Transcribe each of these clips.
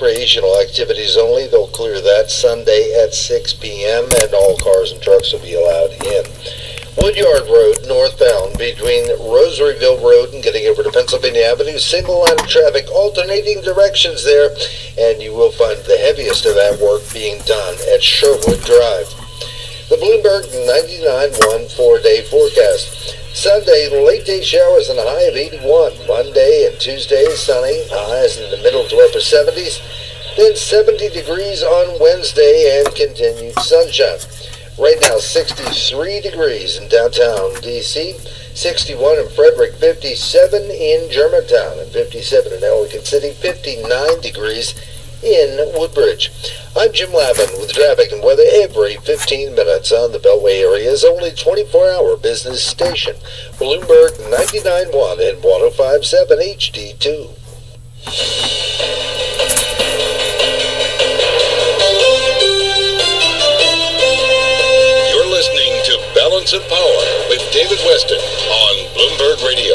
Recreational activities only. They'll clear that Sunday at 6 p.m. and all cars and trucks will be allowed in. Woodyard Road, northbound between Rosaryville Road and getting over to Pennsylvania Avenue. Single line of traffic, alternating directions there, and you will find the heaviest of that work being done at Sherwood Drive. The Bloomberg 99.1 4-day forecast. Sunday, late day showers and a high of 81. Monday and Tuesday, sunny, highs in the middle to upper 70s. Then 70 degrees on Wednesday and continued sunshine. Right now, 63 degrees in downtown D.C., 61 in Frederick, 57 in Germantown, and 57 in Ellicott City, 59 degrees in Woodbridge. I'm Jim Lavin with traffic and weather every 15 minutes on the Beltway area's only 24-hour business station. Bloomberg 99.1 and 105.7 HD2. You're listening to Balance of Power with David Weston on Bloomberg Radio.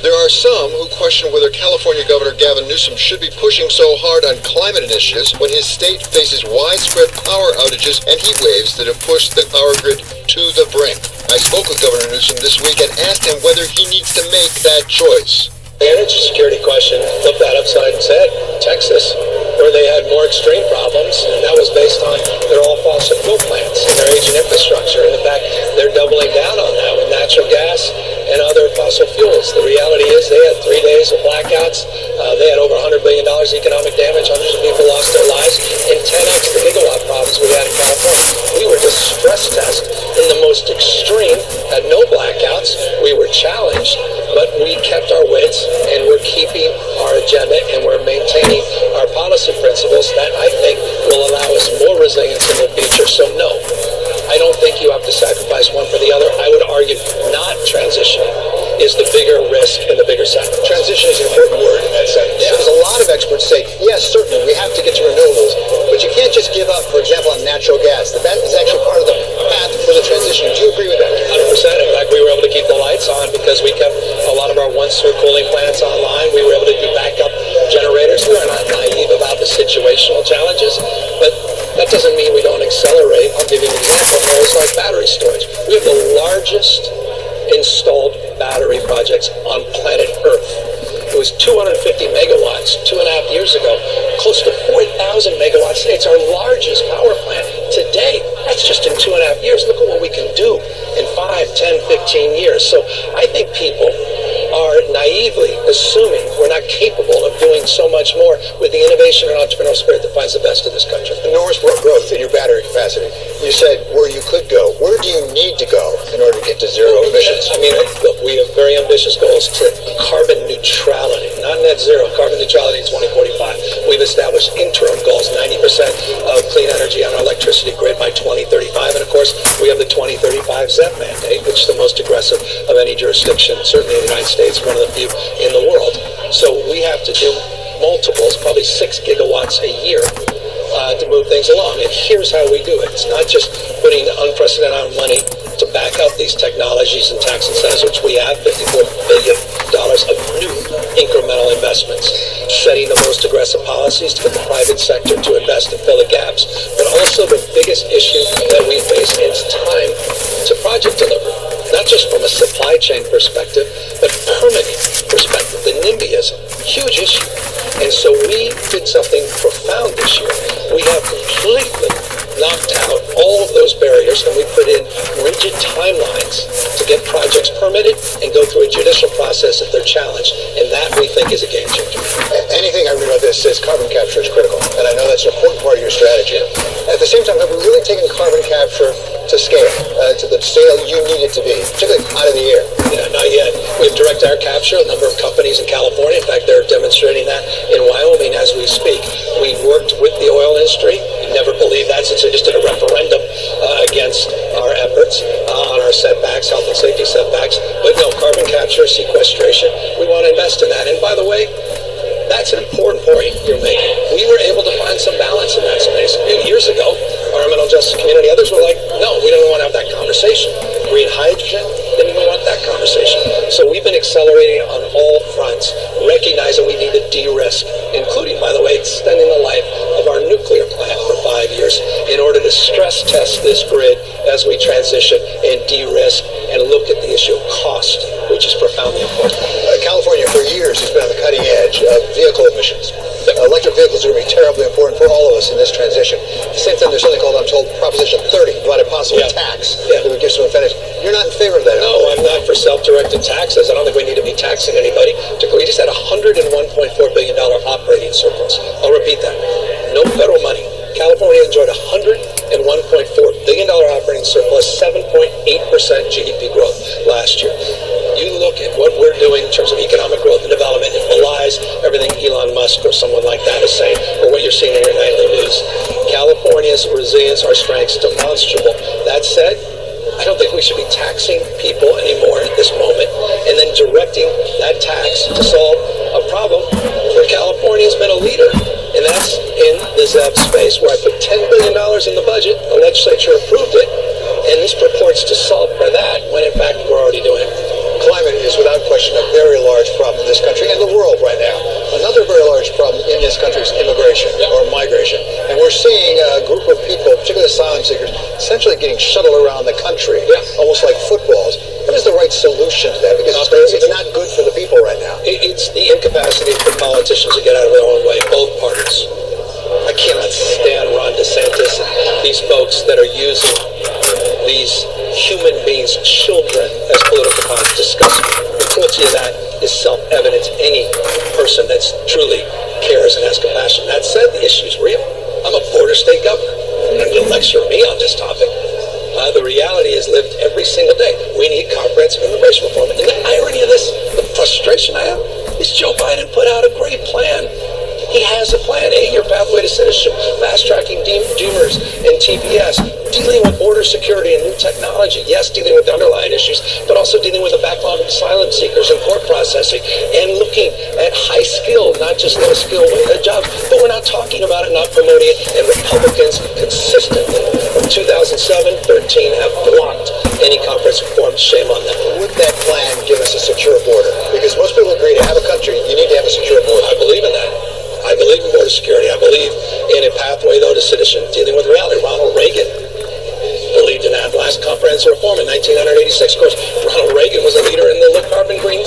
There are some who question whether California Governor Gavin Newsom should be pushing so hard on climate initiatives when his state faces widespread power outages and heat waves that have pushed the power grid to the brink. I spoke with Governor Newsom this week and asked him whether he needs to make that choice. The energy security question, flip that upside its head. Texas, where they had more extreme problems, and that was based on they're all fossil fuel plants and their aging infrastructure. And in fact, they're doubling down on that with natural gas and other fossil fuels. The reality is they had 3 days of blackouts. They had over $100 billion economic damage. Hundreds of people lost their lives. And 10x the gigawatt problems we had in California. We were just stress test in the most extreme, had no blackouts. We were challenged, but we kept our wits, and we're keeping our agenda, and we're maintaining our policy principles that I think will allow us more resilience in the future. So no, I don't think you have to sacrifice one for the other. I would argue not transitioning is the bigger risk and the bigger sacrifice. Transition is an important word in that sentence. Yeah. Because a lot of experts say, yes, certainly we have to get to renewables, but you can't just give up, for example, on natural gas. That is actually part of the path for the transition. Do you agree with that? 100%. In fact, we were able to keep the lights on because we kept a lot of our once-through cooling plants online. We were able to do backup generators. We are not naive about the situational challenges, but that doesn't mean we don't accelerate. I'll give you an example. It's like battery storage. We have the largest installed battery projects on planet Earth. It was 250 megawatts 2.5 years ago, close to 4,000 megawatts today. It's our largest power plant today. That's just in 2.5 years. Look at what we can do in 5, 10, 15 years. So I think people are naively assuming we're not capable of doing so much more with the innovation and entrepreneurial spirit that finds the best of this country. Enormous growth in your battery capacity. You said where you could go. Where do you need to go in order to get to zero emissions? I mean, look, we have very ambitious goals to carbon neutrality, not net zero, carbon neutrality in 2045. We've established interim goals, 90% of clean energy on our electricity grid by 2035. And of course, we have the 2035 ZEP mandate, which is the most aggressive of any jurisdiction, certainly in the United States, one of the few in the world. So we have to do multiples, probably 6 gigawatts a year to move things along. And here's how we do it. It's not just putting unprecedented amount of money to back up these technologies and tax incentives, which we have, $54 billion of new incremental investments, setting the most aggressive policies to get the private sector to invest and fill the gaps. But also the biggest issue that we face is time to project delivery, not just from a supply chain perspective, but permitting perspective, the NIMBYism, huge issue. And so we did something profound this year. We have completely knocked out all of those barriers, and we put in rigid timelines to get projects permitted and go through a judicial process if they're challenged. And that, we think, is a game changer. Anything I read about this says carbon capture is critical, and I know that's an important part of your strategy. At the same time, have we really taken carbon capture to scale, to the scale you need it to be, particularly out of the air? Yeah, not yet. We have direct air capture, a number of companies in California. In fact, they're demonstrating that in Wyoming as we speak. We worked with the oil industry. You never believe that since they just did a referendum against our efforts on our setbacks, health and safety setbacks. But no, carbon capture, sequestration, we want to invest in that. And by the way, that's an important point you're making. We were able to find some balance in that space. Years ago, our environmental justice community, others were like, no, we don't want to have that conversation. Green hydrogen, didn't even want that conversation. So we've been accelerating on all fronts, recognizing recognize that we need to de-risk, including, by the way, extending the life of our nuclear plant for 5 years in order to stress test this grid as we transition and de-risk and look at the issue of cost, which is profoundly important. California, for years, has been on the cutting edge of vehicle emissions. Electric vehicles are going to be terribly important for all of us in this transition. At the same time, there's something called, I'm told, Proposition 30, about a possible tax that would give some incentives. You're not in favor of that? No, I'm not for self-directed taxes. I don't think we need to be taxing anybody. We just had a $101.4 billion operating surplus. I'll repeat that. No federal money. California enjoyed a $101.4 billion operating surplus, 7.8% GDP growth last year. You look at what we're doing in terms of economic growth and development, it belies everything Elon Musk or someone like that is saying, or what you're seeing in your nightly news. California's resilience, our strengths, demonstrable. That said, I don't think we should be taxing people anymore at this moment and then directing that tax to solve a problem where California's been a leader, and that's in the ZEV space, where I put $10 billion in the budget, the legislature approved it, and this purports to solve for that when in fact we're already doing it. Climate is without question a very large problem in this country and the world right now. Another very large problem in this country is immigration or migration. And we're seeing a group of people, particularly asylum seekers, essentially getting shuttled around the country, almost like footballs. What is the right solution to that? Because it's not good for the people right now. It's the incapacity for politicians to get out of their own way, both parties. I cannot stand Ron DeSantis and these folks that are using these human beings, children, as political pawns. Disgusting. The cruelty of that is self-evident to any person that truly cares and has compassion. That said, the issue is real. I'm a border state governor. You'll lecture me on this topic. The reality is lived every single day. We need comprehensive immigration reform. And the irony of this, the frustration I have, is Joe Biden put out a great plan. He has a plan, 8-year pathway to citizenship, fast-tracking Dreamers and TPS, dealing with border security and new technology. Yes, dealing with the underlying issues, but also dealing with the backlog of asylum seekers and court processing, and looking at high skill, not just low skill jobs. But we're not talking about it, not promoting it, and Republicans consistently from 2007-13 have blocked any comprehensive reform. Shame on them. Would that plan give us a secure border? Because most people agree to have a country, you need to have a secure border. I believe in that. I believe in border security. I believe in a pathway, though, to citizenship, dealing with reality. Ronald Reagan believed in that last comprehensive reform in 1986. Of course, Ronald Reagan was a leader in the low-carbon green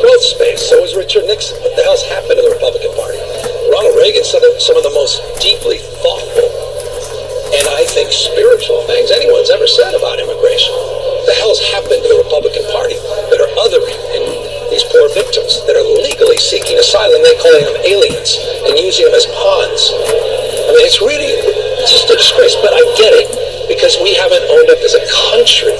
growth space. So was Richard Nixon. What the hell's happened to the Republican Party? Ronald Reagan said some of the most deeply thoughtful and, I think, spiritual things anyone's ever said about immigration. What the hell's happened to the Republican Party that are othering and these poor victims that are legally seeking asylum? They're calling them aliens and using them as pawns. I mean, it's just a disgrace, but I get it, because we haven't owned up as a country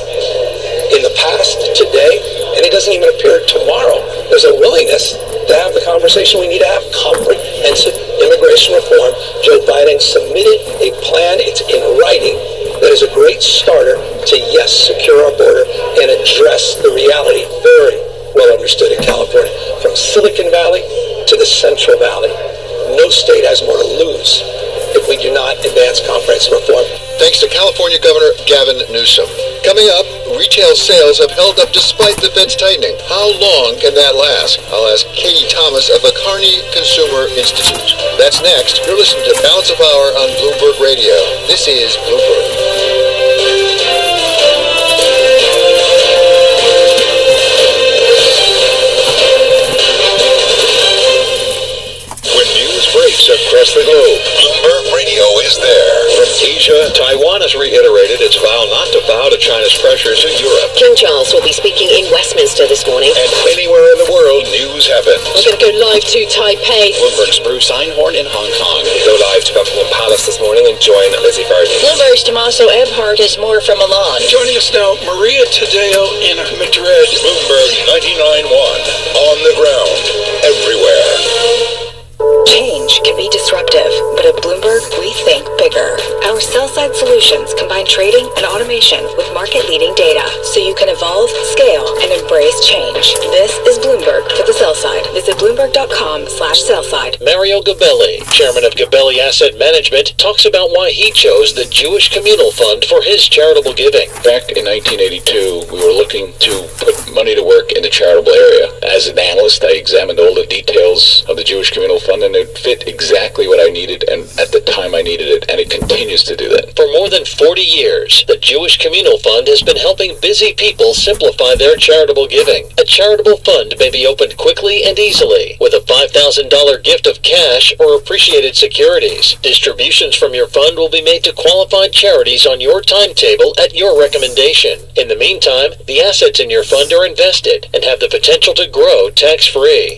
in the past, today, and it doesn't even appear tomorrow. There's a willingness to have the conversation we need to have, comprehensive immigration reform. Joe Biden submitted a plan, it's in writing, that is a great starter to, yes, secure our border and address the reality very well understood in California, from Silicon Valley to the Central Valley. No state has more to lose if we do not advance comprehensive reform. Thanks to California Governor Gavin Newsom. Coming up, retail sales have held up despite the Fed's tightening. How long can that last? I'll ask Katie Thomas of the Kearney Consumer Institute. That's next. You're listening to Balance of Power on Bloomberg Radio. This is Bloomberg. Breaks across the globe. Bloomberg Radio is there. From Asia, Taiwan has reiterated its vow not to bow to China's pressures in Europe. King Charles will be speaking in Westminster this morning. And anywhere in the world, news happens. We're going to go live to Taipei. Bloomberg's Bruce Einhorn in Hong Kong. We go live to Buckingham Palace this morning and join Lizzie Barton. Bloomberg's Tommaso Ebhart has more from Milan. Joining us now, Maria Tadeo in Madrid. Bloomberg 99.1. On the ground. Everywhere. Change can be disruptive, but at Bloomberg, we think bigger. Our sell Sell-side solutions combine trading and automation with market-leading data, so you can evolve, scale, and embrace change. This is Bloomberg for the sell side. Visit Bloomberg.com/sell-side. Mario Gabelli, chairman of Gabelli Asset Management, talks about why he chose the Jewish Communal Fund for his charitable giving. Back in 1982, we were looking to put money to work in the charitable area. As an analyst, I examined all the details of the Jewish Communal Fund, and it fit exactly what I needed, and at the time I needed it, and it continues to do that. For more than 40 years, the Jewish Communal Fund has been helping busy people simplify their charitable giving. A charitable fund may be opened quickly and easily with a $5,000 gift of cash or appreciated securities. Distributions from your fund will be made to qualified charities on your timetable at your recommendation. In the meantime, the assets in your fund are invested and have the potential to grow tax-free.